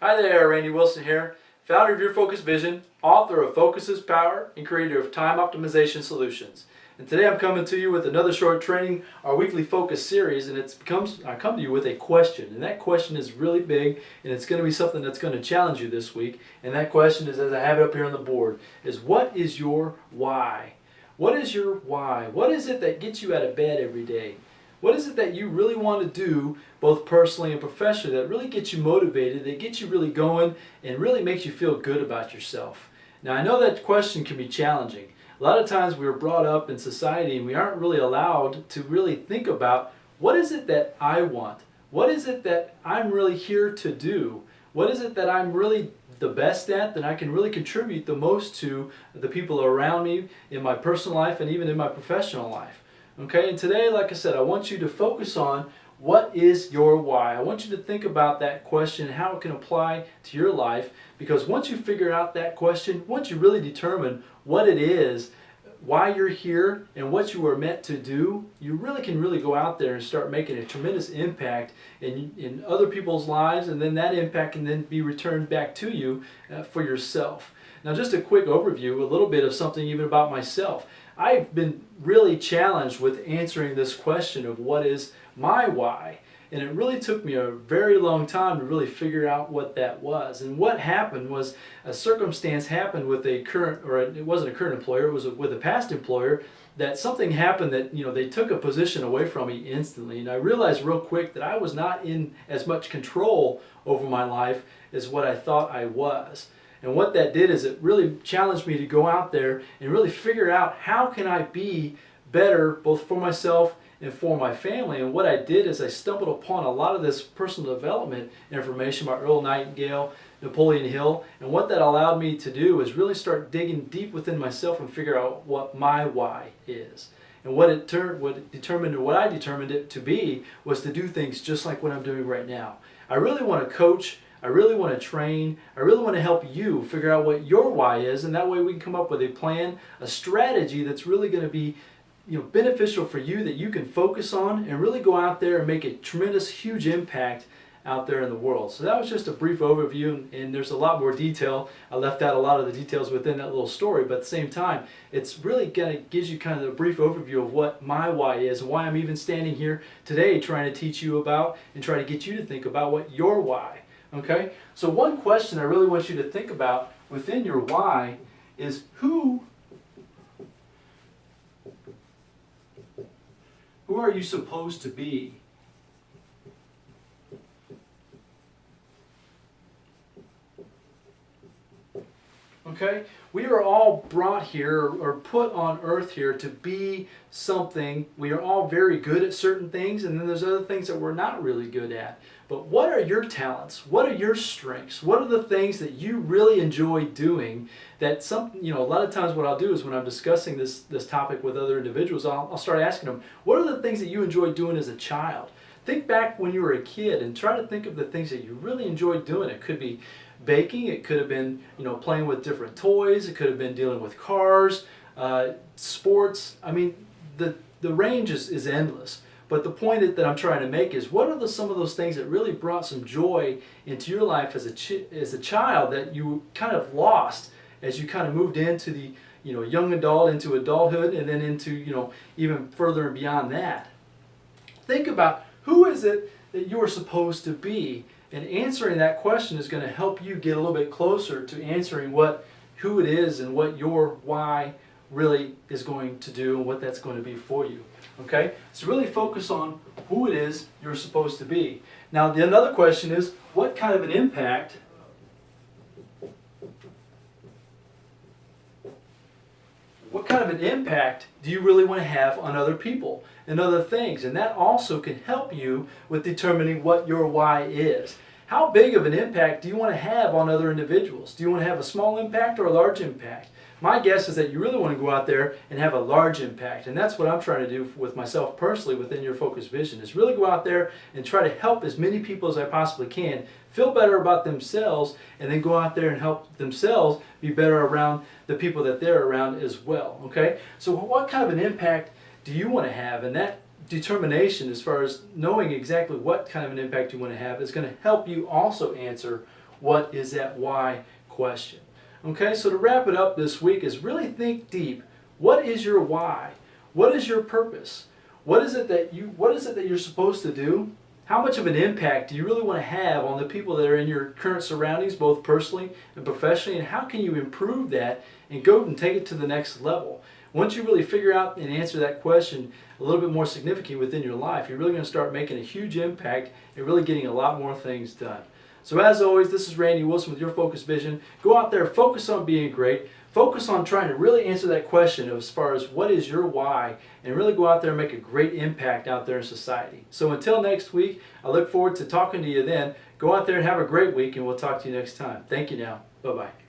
Hi there, Randy Wilson here, founder of Your Focus Vision, author of Focus is Power, and creator of Time Optimization Solutions. And today I'm coming to you with another short training, our weekly focus series, and I come to you with a question, and that question is really big, and it's going to be something that's going to challenge you this week. And that question is, as I have it up here on the board, is what is your why? What is your why? What is it that gets you out of bed every day? What is it that you really want to do, both personally and professionally, that really gets you motivated, that gets you really going, and really makes you feel good about yourself? Now, I know that question can be challenging. A lot of times we are brought up in society and we aren't really allowed to really think about what is it that I want? What is it that I'm really here to do? What is it that I'm really the best at, that I can really contribute the most to the people around me in my personal life and even in my professional life? Okay, and today, like I said, I want you to focus on what is your why. I want you to think about that question and how it can apply to your life, because once you figure out that question, once you really determine what it is, why you're here, and what you are meant to do, you really can go out there and start making a tremendous impact in other people's lives, and then that impact can then be returned back to you for yourself. Now, just a quick overview, a little bit of something even about myself. I've been really challenged with answering this question of what is my why. And it really took me a very long time to really figure out what that was. And what happened was a circumstance happened with a current, or it wasn't a current employer, it was with a past employer, that something happened that, they took a position away from me instantly. And I realized real quick that I was not in as much control over my life as what I thought I was. And what that did is it really challenged me to go out there and really figure out how can I be better both for myself and for my family. And what I did is I stumbled upon a lot of this personal development information by Earl Nightingale, Napoleon Hill, and what that allowed me to do is really start digging deep within myself and figure out what my why is. And what I determined it to be was to do things just like what I'm doing right now. I really want to coach, I really want to train, I really want to help you figure out what your why is, and that way we can come up with a plan, a strategy that's really going to be beneficial for you, that you can focus on and really go out there and make a tremendous, huge impact out there in the world. So that was just a brief overview, and there's a lot more detail. I left out a lot of the details within that little story, but at the same time, it's really gives you kind of a brief overview of what my why is and why I'm even standing here today trying to teach you about and try to get you to think about what your why. Okay? So one question I really want you to think about within your why is who are you supposed to be? Okay? We are all brought here or put on earth here to be something. We are all very good at certain things, and then there's other things that we're not really good at. But what are your talents? What are your strengths? What are the things that you really enjoy doing that a lot of times what I'll do is when I'm discussing this topic with other individuals, I'll start asking them, what are the things that you enjoyed doing as a child? Think back when you were a kid and try to think of the things that you really enjoyed doing. It could be baking, it could have been playing with different toys, it could have been dealing with cars, sports. I mean, the range is endless. But the point that I'm trying to make is, what are some of those things that really brought some joy into your life as a child that you kind of lost as you kind of moved into the young adult, into adulthood, and then into even further and beyond that? Think about who is it that you are supposed to be, and answering that question is going to help you get a little bit closer to answering who it is and what your why really is going to do and what that's going to be for you. Okay? So really focus on who it is you're supposed to be. Now, another question is, what kind of an impact do you really want to have on other people and other things? And that also can help you with determining what your why is. How big of an impact do you want to have on other individuals? Do you want to have a small impact or a large impact? My guess is that you really want to go out there and have a large impact, and that's what I'm trying to do with myself personally within Your Focus Vision, is really go out there and try to help as many people as I possibly can feel better about themselves, and then go out there and help themselves be better around the people that they're around as well. Okay? So what kind of an impact do you want to have? And that determination, as far as knowing exactly what kind of an impact you want to have, is going to help you also answer what is that why question. Okay, so to wrap it up this week is really think deep. What is your why? What is your purpose? What is it that you're supposed to do? How much of an impact do you really want to have on the people that are in your current surroundings, both personally and professionally, and how can you improve that and go and take it to the next level? Once you really figure out and answer that question a little bit more significant within your life, you're really going to start making a huge impact and really getting a lot more things done. So as always, this is Randy Wilson with Your Focus Vision. Go out there, focus on being great. Focus on trying to really answer that question as far as what is your why, and really go out there and make a great impact out there in society. So until next week, I look forward to talking to you then. Go out there and have a great week, and we'll talk to you next time. Thank you now. Bye-bye.